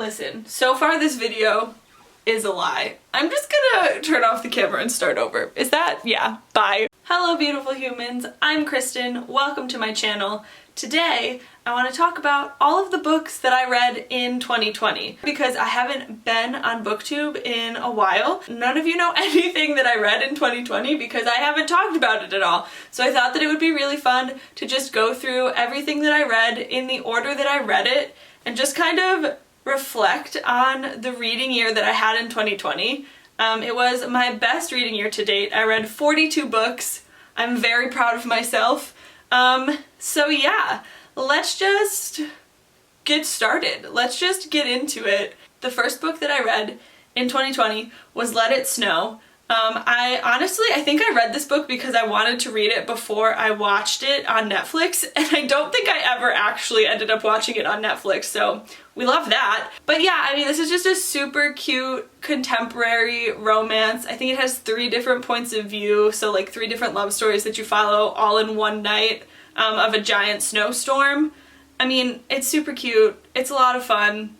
Listen, so far this video is a lie. I'm just gonna turn off the camera and start over. Is that? Yeah, bye. Hello beautiful humans, I'm Kristen. Welcome to my channel. Today, I want to talk about all of the books that I read in 2020 because I haven't been on BookTube in a while. None of you know anything that I read in 2020 because I haven't talked about it at all. So I thought that it would be really fun to just go through everything that I read in the order that I read it and just kind of reflect on the reading year that I had in 2020. It was my best reading year to date. I read 42 books. I'm very proud of myself. So yeah, let's just get started. Let's just get into it. The first book that I read in 2020 was Let It Snow. I think I read this book because I wanted to read it before I watched it on Netflix, and I don't think I ever actually ended up watching it on Netflix, so we love that. But yeah, I mean, this is just a super cute contemporary romance. I think it has 3 different points of view, so like 3 different love stories that you follow all in one night of a giant snowstorm. I mean, it's super cute. It's a lot of fun.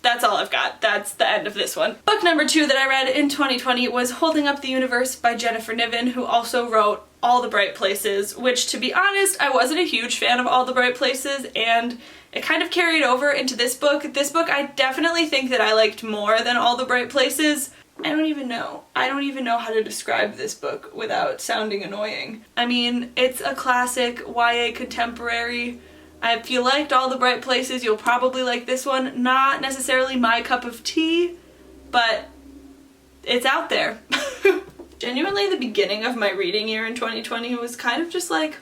That's all I've got. That's the end of this one. Book number 2 that I read in 2020 was Holding Up the Universe by Jennifer Niven, who also wrote All the Bright Places, which, to be honest, I wasn't a huge fan of All the Bright Places, and it kind of carried over into this book. This book I definitely think that I liked more than All the Bright Places. I don't even know how to describe this book without sounding annoying. I mean, it's a classic YA contemporary. If you liked All the Bright Places, you'll probably like this one. Not necessarily my cup of tea, but it's out there. Genuinely, the beginning of my reading year in 2020 was kind of just like,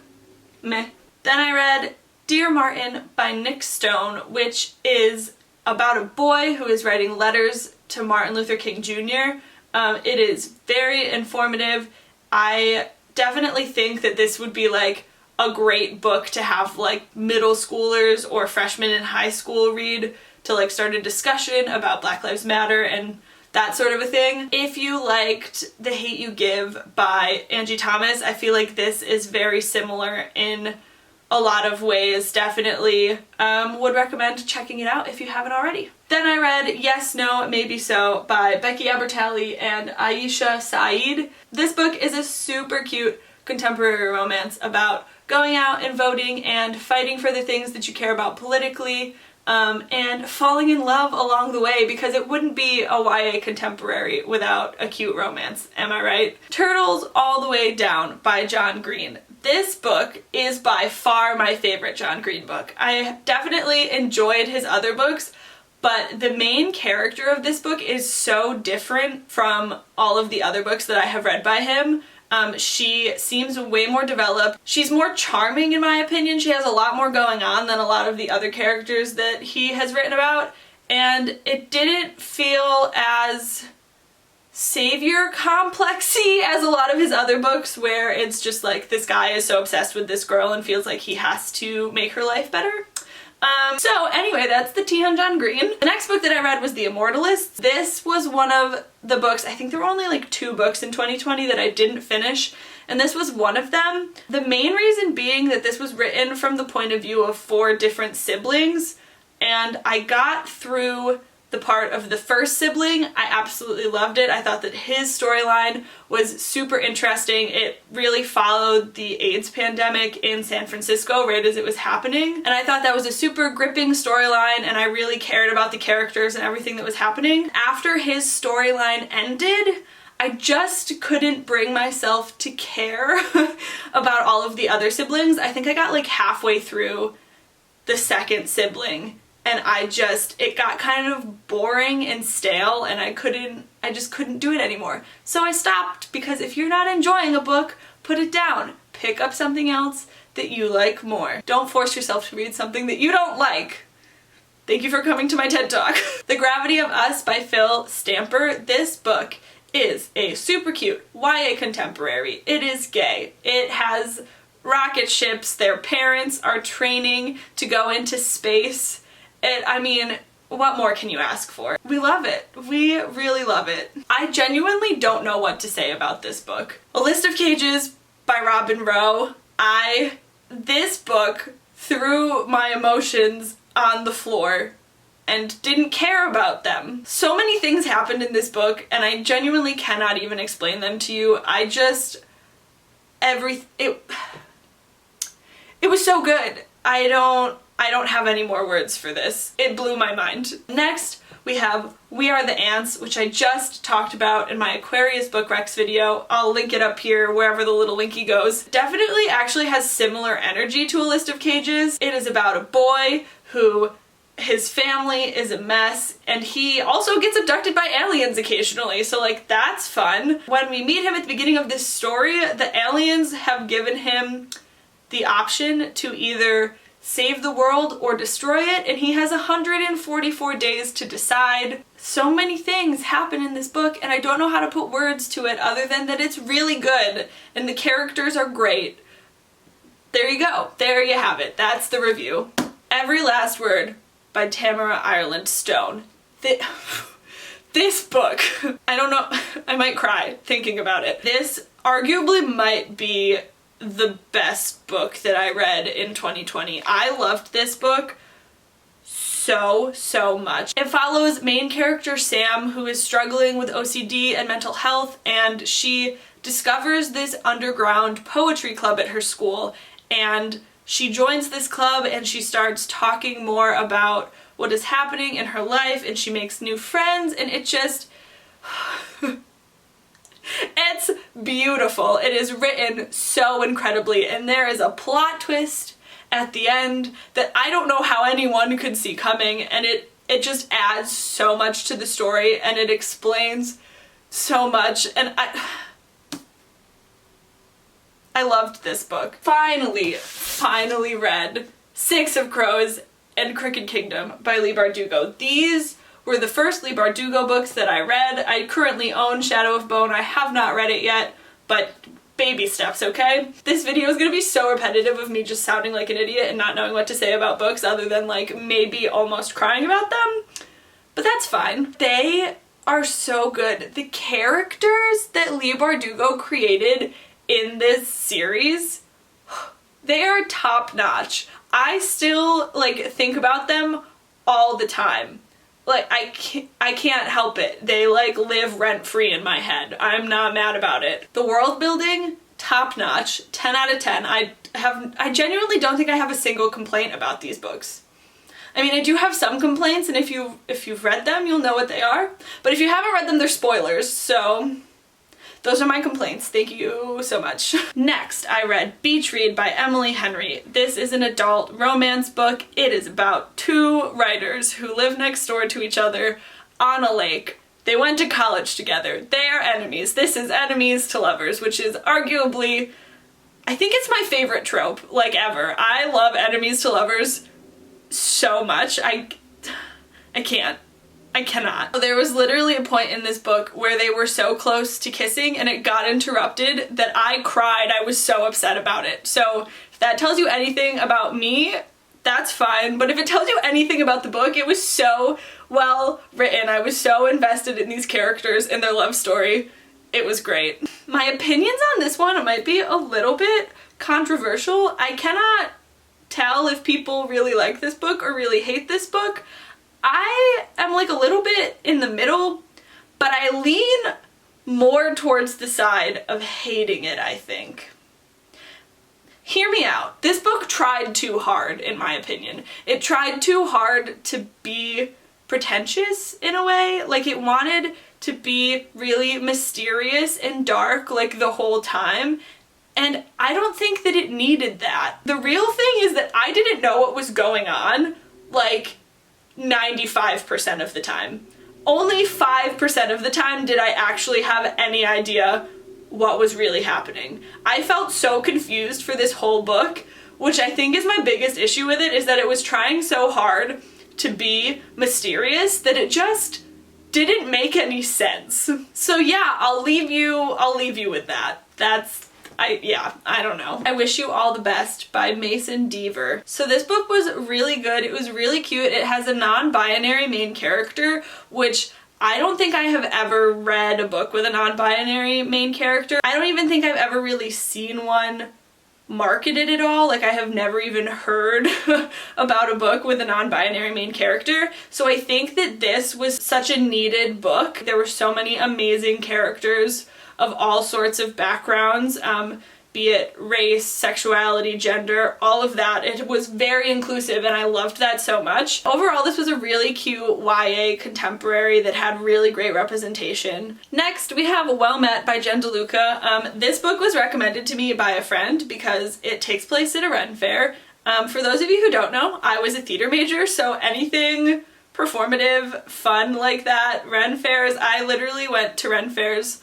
meh. Then I read Dear Martin by Nick Stone, which is about a boy who is writing letters to Martin Luther King Jr. It is very informative. I definitely think that this would be like a great book to have like middle schoolers or freshmen in high school read to like start a discussion about Black Lives Matter and that sort of a thing. If you liked The Hate U Give by Angie Thomas, I feel like this is very similar in a lot of ways. Definitely would recommend checking it out if you haven't already. Then I read Yes, No, Maybe So by Becky Albertalli and Aisha Saeed. This book is a super cute contemporary romance about going out and voting and fighting for the things that you care about politically, and falling in love along the way, because it wouldn't be a YA contemporary without a cute romance, am I right? Turtles All the Way Down by John Green. This book is by far my favorite John Green book. I definitely enjoyed his other books, but the main character of this book is so different from all of the other books that I have read by him. She seems way more developed. She's more charming in my opinion. She has a lot more going on than a lot of the other characters that he has written about, and it didn't feel as savior complexy as a lot of his other books, where it's just like this guy is so obsessed with this girl and feels like he has to make her life better. So anyway, that's the tea on John Green. The next book that I read was The Immortalists. This was one of the books, I think there were only like 2 books in 2020 that I didn't finish, and this was one of them. The main reason being that this was written from the point of view of 4 different siblings, and I got through the part of the first sibling. I absolutely loved it. I thought that his storyline was super interesting. It really followed the AIDS pandemic in San Francisco right as it was happening, and I thought that was a super gripping storyline, and I really cared about the characters and everything that was happening. After his storyline ended, I just couldn't bring myself to care about all of the other siblings. I think I got like halfway through the second sibling, and it got kind of boring and stale, and I just couldn't do it anymore. So I stopped, because if you're not enjoying a book, put it down. Pick up something else that you like more. Don't force yourself to read something that you don't like. Thank you for coming to my TED Talk. The Gravity of Us by Phil Stamper. This book is a super cute YA contemporary. It is gay. It has rocket ships. Their parents are training to go into space. I mean, what more can you ask for? We love it. We really love it. I genuinely don't know what to say about this book. A List of Cages by Robin Rowe. This book threw my emotions on the floor and didn't care about them. So many things happened in this book, and I genuinely cannot even explain them to you. It was so good. I don't have any more words for this. It blew my mind. Next, we have We Are the Ants, which I just talked about in my Aquarius book Rex video. I'll link it up here wherever the little linky goes. Definitely actually has similar energy to A List of Cages. It is about a boy who his family is a mess, and he also gets abducted by aliens occasionally, so like that's fun. When we meet him at the beginning of this story, the aliens have given him the option to either save the world or destroy it, and he has 144 days to decide. So many things happen in this book, and I don't know how to put words to it other than that it's really good, and the characters are great. There you go. There you have it. That's the review. Every Last Word by Tamara Ireland Stone. This book, I don't know, I might cry thinking about it. This arguably might be the best book that I read in 2020. I loved this book so much. It follows main character Sam, who is struggling with OCD and mental health, and she discovers this underground poetry club at her school, and she joins this club and she starts talking more about what is happening in her life, and she makes new friends, and it just it's beautiful. It is written so incredibly, and there is a plot twist at the end that I don't know how anyone could see coming, and it just adds so much to the story, and it explains so much, and I loved this book. Finally read Six of Crows and Crooked Kingdom by Leigh Bardugo. These were the first Leigh Bardugo books that I read. I currently own Shadow of Bone. I have not read it yet, but baby steps, okay? This video is gonna be so repetitive of me just sounding like an idiot and not knowing what to say about books other than like maybe almost crying about them, but that's fine. They are so good. The characters that Leigh Bardugo created in this series, they are top notch. I still like think about them all the time. Like I can't help it. They like live rent free in my head. I'm not mad about it. The world building, top notch, 10 out of 10. I genuinely don't think I have a single complaint about these books. I mean, I do have some complaints, and if you've read them, you'll know what they are. But if you haven't read them, they're spoilers, so those are my complaints. Thank you so much. Next, I read Beach Read by Emily Henry. This is an adult romance book. It is about two writers who live next door to each other on a lake. They went to college together. They are enemies. This is enemies to lovers, which is arguably, I think it's my favorite trope, like ever. I love enemies to lovers so much. I cannot. There was literally a point in this book where they were so close to kissing and it got interrupted that I cried. I was so upset about it. So if that tells you anything about me, that's fine. But if it tells you anything about the book, it was so well written. I was so invested in these characters and their love story. It was great. My opinions on this one might be a little bit controversial. I cannot tell if people really like this book or really hate this book. I am like a little bit in the middle, but I lean more towards the side of hating it, I think. Hear me out. This book tried too hard, in my opinion. It tried too hard to be pretentious in a way. Like, it wanted to be really mysterious and dark like the whole time, and I don't think that it needed that. The real thing is that I didn't know what was going on, like, 95% of the time. Only 5% of the time did I actually have any idea what was really happening. I felt so confused for this whole book, which I think is my biggest issue with it, is that it was trying so hard to be mysterious that it just didn't make any sense. So yeah, I'll leave you with that. I don't know. I Wish You All the Best by Mason Deaver. So this book was really good. It was really cute. It has a non-binary main character, which I don't think I have ever read a book with a non-binary main character. I don't even think I've ever really seen one marketed at all. Like, I have never even heard about a book with a non-binary main character. So I think that this was such a needed book. There were so many amazing characters of all sorts of backgrounds, be it race, sexuality, gender, all of that. It was very inclusive and I loved that so much. Overall, this was a really cute YA contemporary that had really great representation. Next, we have Well Met by Jen DeLuca. This book was recommended to me by a friend because it takes place at a Ren fair. For those of you who don't know, I was a theater major, so anything performative, fun like that, Ren fairs, I literally went to Ren fairs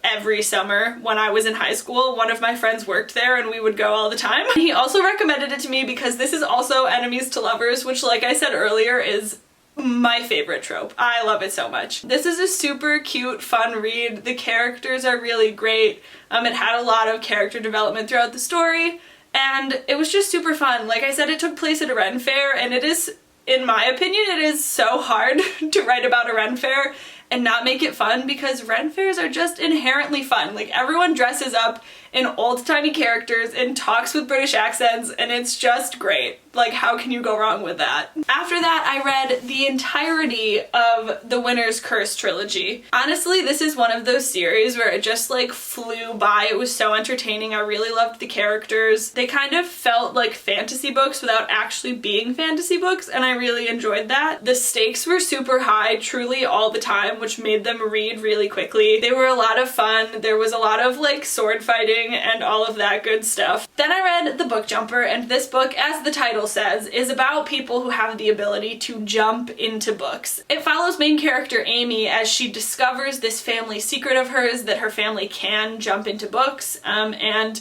every summer when I was in high school. One of my friends worked there and we would go all the time. He also recommended it to me because this is also enemies to lovers, which, like I said earlier, is my favorite trope. I love it so much. This is a super cute, fun read. The characters are really great. It had a lot of character development throughout the story and it was just super fun. Like I said, it took place at a Ren fair and it is, in my opinion, it is so hard to write about a Ren fair and not make it fun because Ren fairs are just inherently fun. Like, everyone dresses up in old-timey characters and talks with British accents and it's just great. Like, how can you go wrong with that? After that, I read the entirety of the Winter's Curse trilogy. Honestly, this is one of those series where it just like flew by. It was so entertaining. I really loved the characters. They kind of felt like fantasy books without actually being fantasy books and I really enjoyed that. The stakes were super high, truly all the time, which made them read really quickly. They were a lot of fun. There was a lot of like sword fighting and all of that good stuff. Then I read The Book Jumper, and this book, as the title says, is about people who have the ability to jump into books. It follows main character Amy as she discovers this family secret of hers that her family can jump into books, and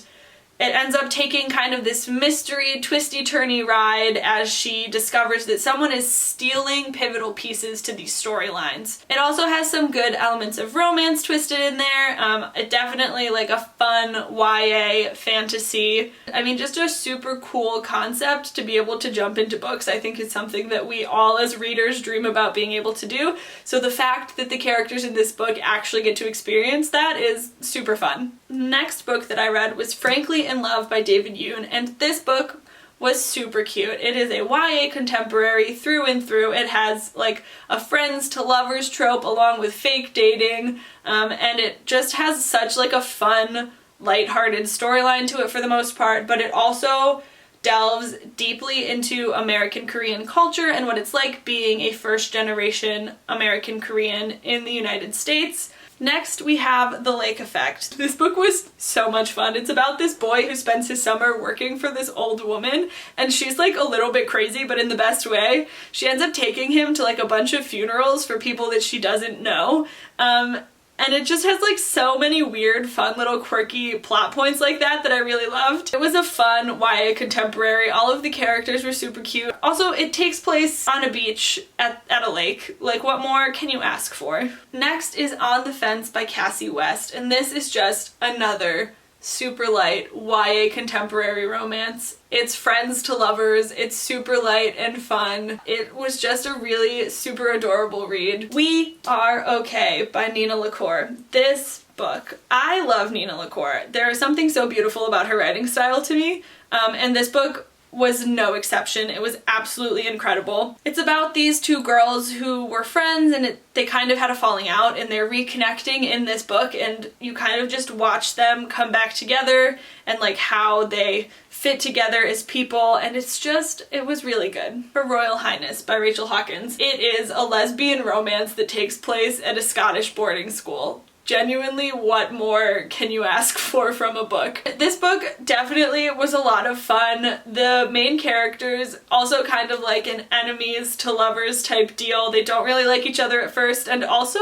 it ends up taking kind of this mystery, twisty-turny ride as she discovers that someone is stealing pivotal pieces to these storylines. It also has some good elements of romance twisted in there. It definitely like a fun YA fantasy. I mean, just a super cool concept to be able to jump into books. I think is something that we all as readers dream about being able to do. So the fact that the characters in this book actually get to experience that is super fun. Next book that I read was Frankly in Love by David Yoon, and this book was super cute. It is a YA contemporary through and through. It has like a friends to lovers trope along with fake dating, and it just has such like a fun, lighthearted storyline to it for the most part, but it also delves deeply into American Korean culture and what it's like being a first-generation American Korean in the United States. Next, we have The Lake Effect. This book was so much fun. It's about this boy who spends his summer working for this old woman, and she's like a little bit crazy, but in the best way. She ends up taking him to like a bunch of funerals for people that she doesn't know. And it just has like so many weird, fun little quirky plot points like that that I really loved. It was a fun YA contemporary. All of the characters were super cute. Also, it takes place on a beach at a lake. Like, what more can you ask for? Next is On the Fence by Cassie West, and this is just another super light YA contemporary romance. It's friends to lovers, it's super light and fun. It was just a really super adorable read. We Are Okay by Nina LaCour. This book, I love Nina LaCour. There is something so beautiful about her writing style to me, and this book was no exception. It was absolutely incredible. It's about these two girls who were friends and they kind of had a falling out and they're reconnecting in this book, and you kind of just watch them come back together and like how they fit together as people, and it was really good. Her Royal Highness by Rachel Hawkins. It is a lesbian romance that takes place at a Scottish boarding school. Genuinely, what more can you ask for from a book? This book definitely was a lot of fun. The main characters also kind of like an enemies to lovers type deal. They don't really like each other at first, and also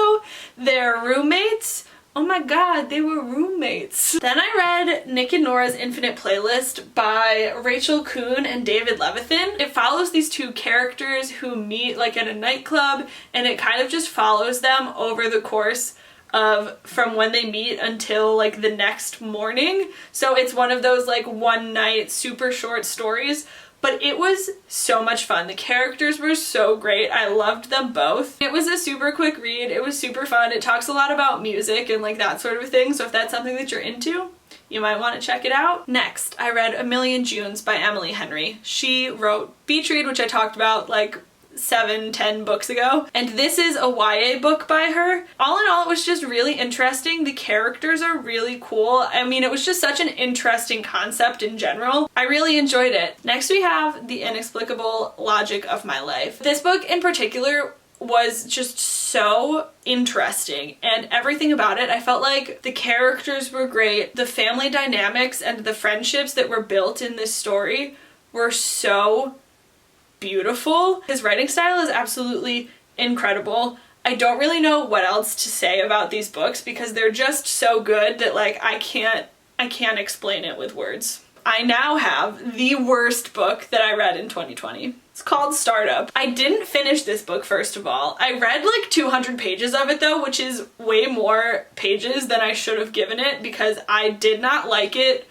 their roommates. Oh my god, they were roommates. Then I read Nick and Nora's Infinite Playlist by Rachel Kuhn and David Levithan. It follows these two characters who meet like at a nightclub, and it kind of just follows them over the course of from when they meet until like the next morning. So it's one of those like one night super short stories, but it was so much fun. The characters were so great. I loved them both. It was a super quick read. It was super fun. It talks a lot about music and like that sort of thing, so if that's something that you're into, you might want to check it out. Next, I read A Million Junes by Emily Henry. She wrote Beach Read, which I talked about like 7-10 books ago, and this is a YA book by her. All in all, it was just really interesting. The characters are really cool. I mean, it was just such an interesting concept in general. I really enjoyed it. Next we have The Inexplicable Logic of My Life. This book in particular was just so interesting, and everything about it, I felt like the characters were great. The family dynamics and the friendships that were built in this story were so beautiful. His writing style is absolutely incredible. I don't really know what else to say about these books because they're just so good that like I can't explain it with words. I now have the worst book that I read in 2020. It's called Startup. I didn't finish this book, first of all. I read like 200 pages of it though, which is way more pages than I should have given it because I did not like it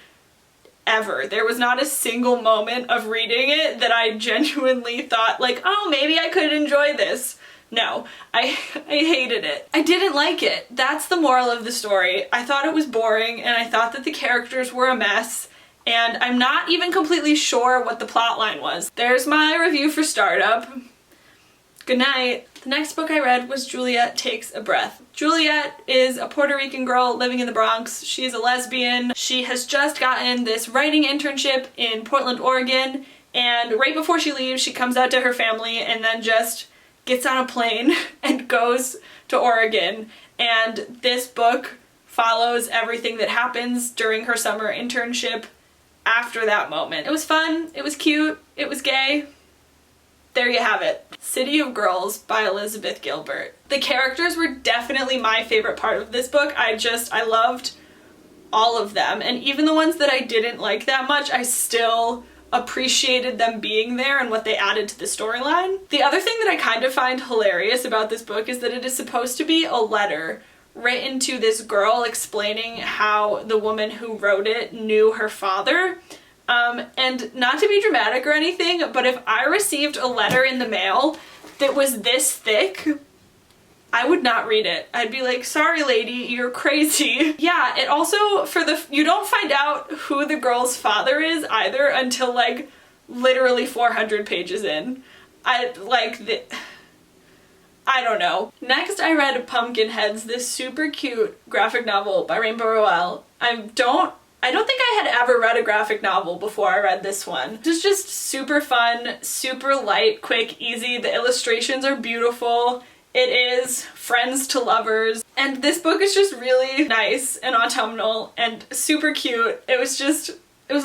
ever. There was not a single moment of reading it that I genuinely thought like, oh, maybe I could enjoy this. No, I hated it. I didn't like it. That's the moral of the story. I thought it was boring and I thought that the characters were a mess, and I'm not even completely sure what the plot line was. There's my review for Startup. Good night. The next book I read was Juliet Takes a Breath. Juliet is a Puerto Rican girl living in the Bronx. She's a lesbian. She has just gotten this writing internship in Portland, Oregon, and right before she leaves, she comes out to her family and then just gets on a plane and goes to Oregon. And this book follows everything that happens during her summer internship after that moment. It was fun, it was cute, it was gay. There you have it. City of Girls by Elizabeth Gilbert. The characters were definitely my favorite part of this book. I loved all of them, and even the ones that I didn't like that much, I still appreciated them being there and what they added to the storyline. The other thing that I kind of find hilarious about this book is that it is supposed to be a letter written to this girl explaining how the woman who wrote it knew her father. And not to be dramatic or anything, but if I received a letter in the mail that was this thick, I would not read it. I'd be like, sorry lady, you're crazy. Yeah, it also, you don't find out who the girl's father is either until like literally 400 pages in. I don't know. Next I read Pumpkinheads, this super cute graphic novel by Rainbow Rowell. I don't think I had ever read a graphic novel before I read this one. It was just super fun, super light, quick, easy. The illustrations are beautiful. It is friends to lovers. And this book is just really nice and autumnal and super cute. It was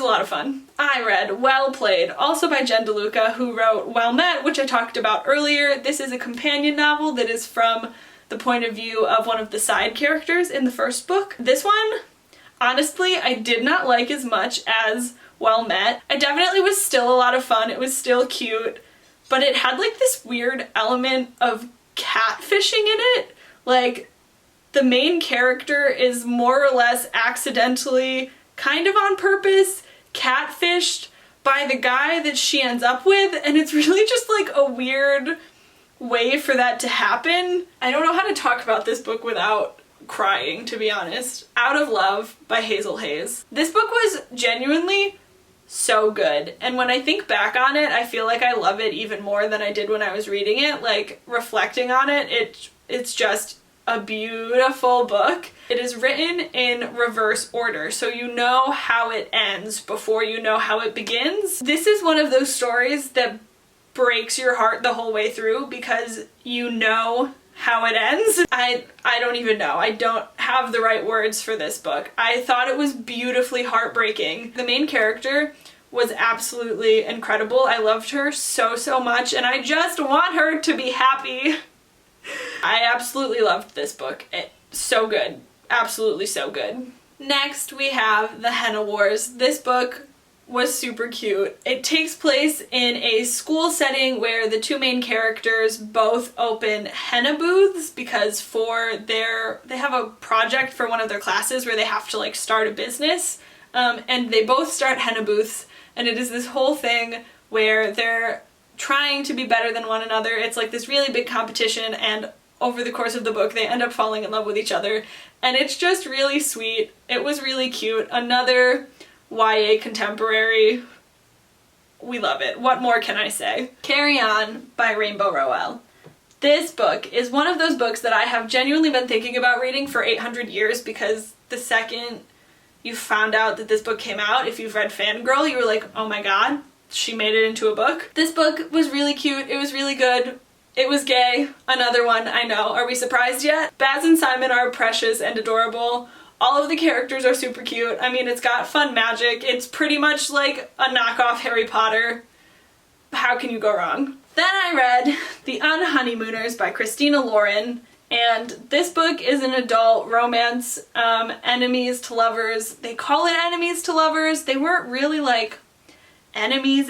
a lot of fun. I read Well Played, also by Jen DeLuca, who wrote Well Met, which I talked about earlier. This is a companion novel that is from the point of view of one of the side characters in the first book. This one, honestly, I did not like as much as Well Met. It definitely was still a lot of fun. It was still cute, but it had like this weird element of catfishing in it. Like, the main character is more or less accidentally, kind of on purpose, catfished by the guy that she ends up with, and it's really just like a weird way for that to happen. I don't know how to talk about this book without crying, to be honest. Out of Love by Hazel Hayes. This book was genuinely so good, and when I think back on it, I feel like I love it even more than I did when I was reading it. Like, reflecting on it, it's just a beautiful book. It is written in reverse order, so you know how it ends before you know how it begins. This is one of those stories that breaks your heart the whole way through because you know how it ends. I don't even know. I don't have the right words for this book. I thought it was beautifully heartbreaking. The main character was absolutely incredible. I loved her so much, and I just want her to be happy. I absolutely loved this book. It's so good. Absolutely so good. Next we have The Henna Wars. This book was super cute. It takes place in a school setting where the two main characters both open henna booths because they have a project for one of their classes where they have to like start a business, and they both start henna booths, and it is this whole thing where they're trying to be better than one another. It's like this really big competition, and over the course of the book they end up falling in love with each other, and it's just really sweet. It was really cute. Another YA contemporary. We love it. What more can I say? Carry On by Rainbow Rowell. This book is one of those books that I have genuinely been thinking about reading for 800 years, because the second you found out that this book came out, if you've read Fangirl, you were like, oh my god, she made it into a book. This book was really cute. It was really good. It was gay. Another one, I know. Are we surprised yet? Baz and Simon are precious and adorable. All of the characters are super cute. I mean, it's got fun magic. It's pretty much like a knockoff Harry Potter. How can you go wrong? Then I read The Honeymooners by Christina Lauren, and this book is an adult romance, enemies to lovers. They call it enemies to lovers. They weren't really like enemies.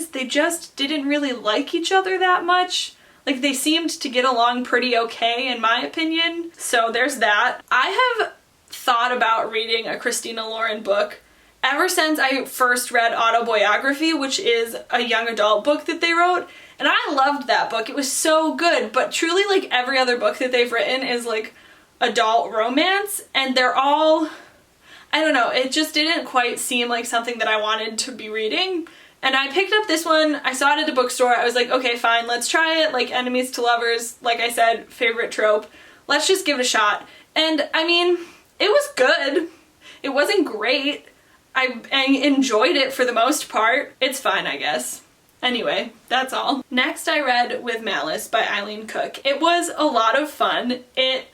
They just didn't really like each other that much. Like, they seemed to get along pretty okay, in my opinion. So there's that. I have thought about reading a Christina Lauren book ever since I first read Autobiography, which is a young adult book that they wrote, and I loved that book. It was so good, but truly, like, every other book that they've written is like adult romance, and they're all, I don't know, it just didn't quite seem like something that I wanted to be reading. And I picked up this one, I saw it at the bookstore, I was like, okay, fine, let's try it. Like, enemies to lovers, like I said, favorite trope. Let's just give it a shot. And I mean, it was good. It wasn't great. I enjoyed it for the most part. It's fine, I guess. Anyway, that's all. Next I read With Malice by Eileen Cook. It was a lot of fun. It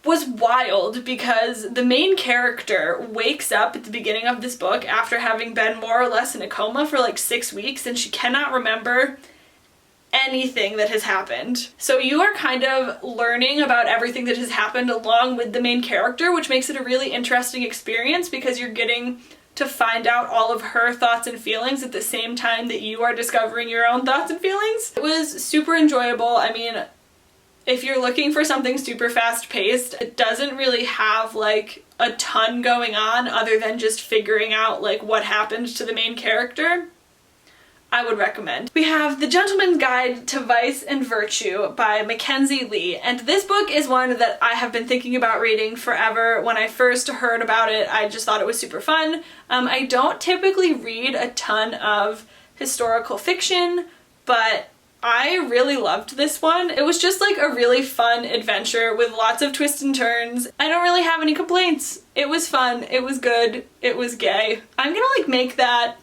was wild because the main character wakes up at the beginning of this book after having been more or less in a coma for like 6 weeks, and she cannot remember anything that has happened. So you are kind of learning about everything that has happened along with the main character, which makes it a really interesting experience because you're getting to find out all of her thoughts and feelings at the same time that you are discovering your own thoughts and feelings. It was super enjoyable. I mean, if you're looking for something super fast-paced, it doesn't really have like a ton going on other than just figuring out like what happened to the main character. I would recommend. We have The Gentleman's Guide to Vice and Virtue by Mackenzie Lee, and this book is one that I have been thinking about reading forever. When I first heard about it, I just thought it was super fun. I don't typically read a ton of historical fiction, but I really loved this one. It was just like a really fun adventure with lots of twists and turns. I don't really have any complaints. It was fun, it was good, it was gay. I'm gonna like make that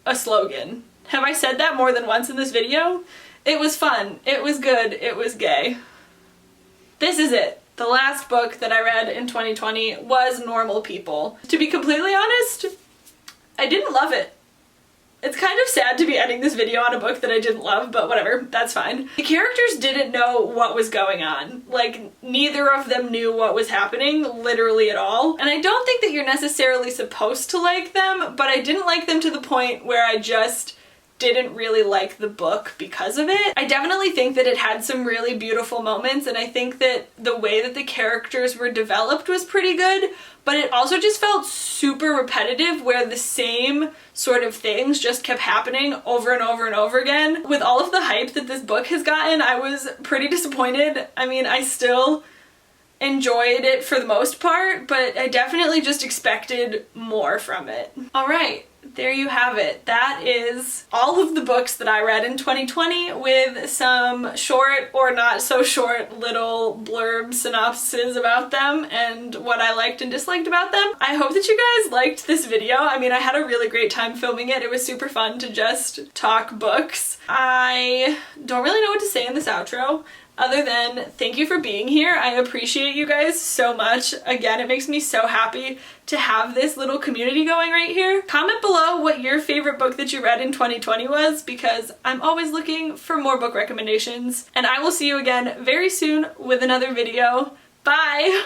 a slogan. Have I said that more than once in this video? It was fun, it was good, it was gay. This is it. The last book that I read in 2020 was Normal People. To be completely honest, I didn't love it. It's kind of sad to be ending this video on a book that I didn't love, but whatever, that's fine. The characters didn't know what was going on. Like, neither of them knew what was happening, literally at all. And I don't think that you're necessarily supposed to like them, but I didn't like them to the point where I just didn't really like the book because of it. I definitely think that it had some really beautiful moments, and I think that the way that the characters were developed was pretty good, but it also just felt super repetitive where the same sort of things just kept happening over and over and over again. With all of the hype that this book has gotten, I was pretty disappointed. I mean, I still enjoyed it for the most part, but I definitely just expected more from it. Alright, there you have it. That is all of the books that I read in 2020 with some short or not so short little blurb synopses about them and what I liked and disliked about them. I hope that you guys liked this video. I mean, I had a really great time filming it. It was super fun to just talk books. I don't really know what to say in this outro, other than thank you for being here. I appreciate you guys so much. Again, it makes me so happy to have this little community going right here. Comment below what your favorite book that you read in 2020 was, because I'm always looking for more book recommendations. And I will see you again very soon with another video. Bye!